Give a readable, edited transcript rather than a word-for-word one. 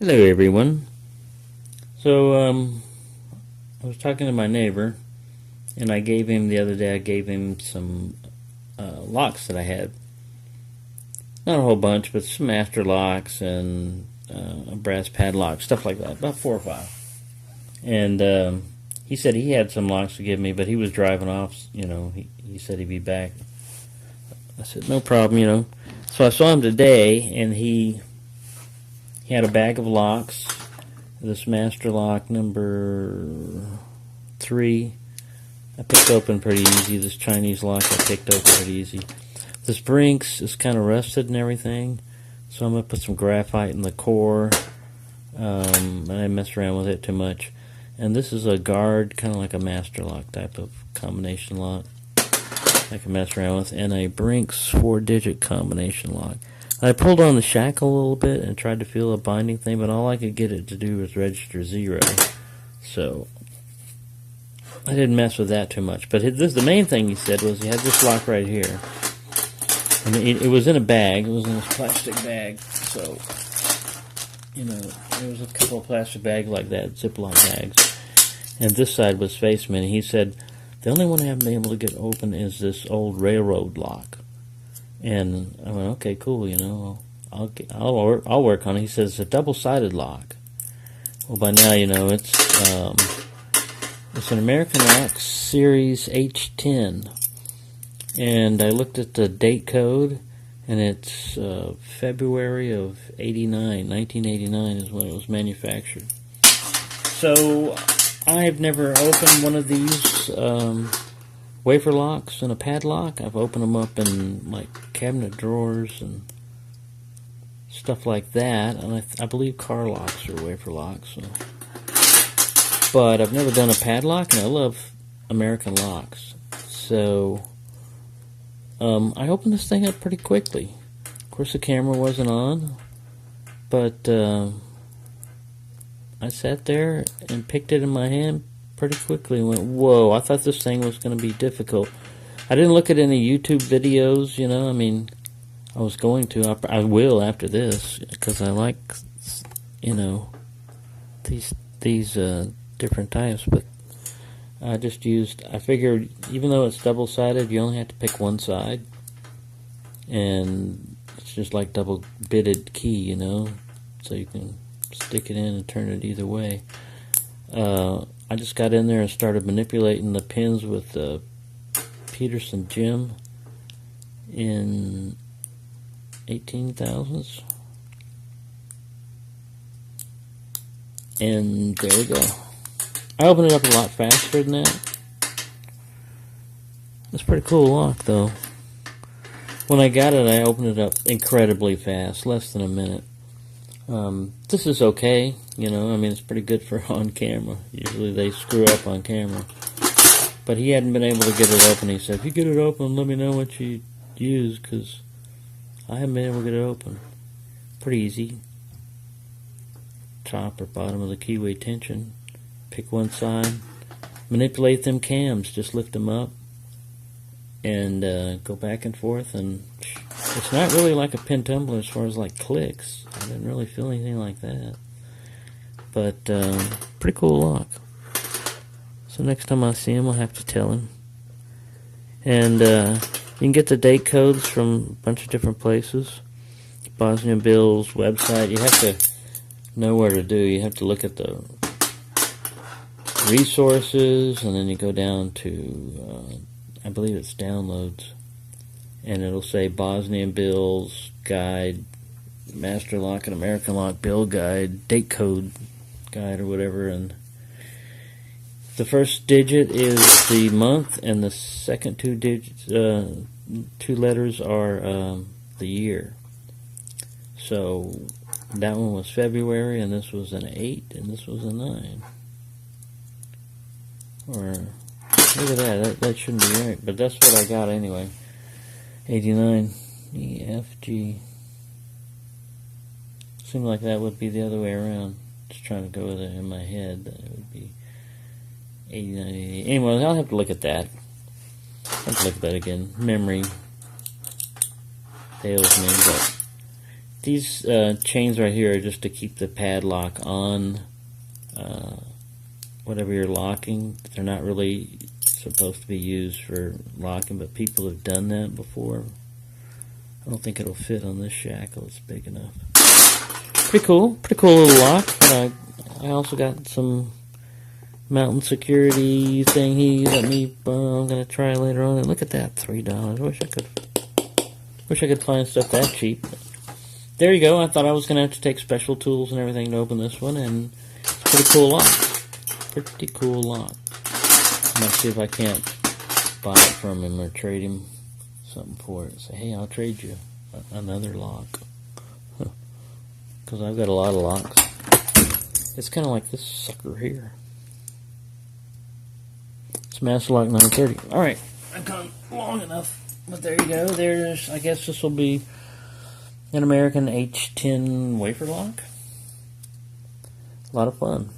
Hello everyone. So I was talking to my neighbor, and I gave him some locks that I had. Not a whole bunch, but some master locks and a brass padlock, stuff like that, about 4 or 5. And he said he had some locks to give me, but he was driving off. He said he'd be back. I said no problem. So I saw him today, and he had a bag of locks. This master lock number 3, I picked open pretty easy. This Chinese lock I picked open pretty easy. This Brinks is kind of rusted and everything, so I'm going to put some graphite in the core. I didn't mess around with it too much. And this is a guard, kind of like a master lock type of combination lock I can mess around with, and a Brinks 4-digit combination lock. I pulled on the shackle a little bit and tried to feel a binding thing, but all I could get it to do was register 0. So I didn't mess with that too much. But the main thing he said was he had this lock right here. And it was in a bag. It was in this plastic bag. So, there was a couple of plastic bags like that, Ziploc bags. And this side was facing me. And he said, the only one I haven't been able to get open is this old railroad lock. And I went, okay, cool, I'll work on it. He says it's a double-sided lock. Well, by now, it's an American lock series H10. And I looked at the date code, and it's February of 1989 is when it was manufactured. So I've never opened one of these wafer locks and a padlock. I've opened them up in like cabinet drawers and stuff like that, and I believe car locks are wafer locks. So. But I've never done a padlock, and I love American locks. So I opened this thing up pretty quickly. Of course, the camera wasn't on, but I sat there and picked it in my hand pretty quickly and went, whoa, I thought this thing was going to be difficult. I didn't look at any YouTube videos, I was going to. I will after this, because I like, these different types, but I figured even though it's double-sided, you only have to pick one side, and it's just like double-bitted key, so you can stick it in and turn it either way. I just got in there and started manipulating the pins with the Peterson Gem in 18,000s. And there we go. I opened it up a lot faster than that. It's a pretty cool lock, though. When I got it, I opened it up incredibly fast, less than a minute. This is okay, it's pretty good for on camera. Usually they screw up on camera. But he hadn't been able to get it open. He said, if you get it open, let me know what you use, because I haven't been able to get it open. Pretty easy. Top or bottom of the keyway tension. Pick one side. Manipulate them cams. Just lift them up and go back and forth, and it's not really like a pin tumbler as far as like clicks. I didn't really feel anything like that, but pretty cool lock. So next time I see him, I'll have to tell him. And you can get the date codes from a bunch of different places. Bosnia Bill's website. You have to know where to do. You have to look at the resources, and then you go down to I believe it's downloads, and it'll say Bosnian Bill's guide, Master Lock and American Lock Bill guide, date code guide, or whatever. And the first digit is the month, and the second two digits, 2 letters are the year. So that one was February, and this was an 8, and this was a 9. Or look at that. That shouldn't be right, but that's what I got anyway. 89 E F G. Seemed like that would be the other way around. Just trying to go with it in my head. That it would be 89, 88. Anyway, I'll have to look at that. I'll have to look at that again. Memory fails me, but These chains right here are just to keep the padlock on whatever you're locking. They're not really supposed to be used for locking, but people have done that before. I don't think it'll fit on this shackle. It's big enough. Pretty cool little lock. I also got some mountain security thing he let me. I'm gonna try later on. And look at that, $3. Wish I could find stuff that cheap. There you go. I thought I was gonna have to take special tools and everything to open this one, and it's a pretty cool lock. Pretty cool lock. I'm gonna see if I can't buy it from him or trade him something for it. Say, hey, I'll trade you another lock. Because I've got a lot of locks. It's kind of like this sucker here. It's Master Lock 930. Alright, I've gone long enough. But there you go. There's, I guess this will be an American H10 wafer lock. A lot of fun.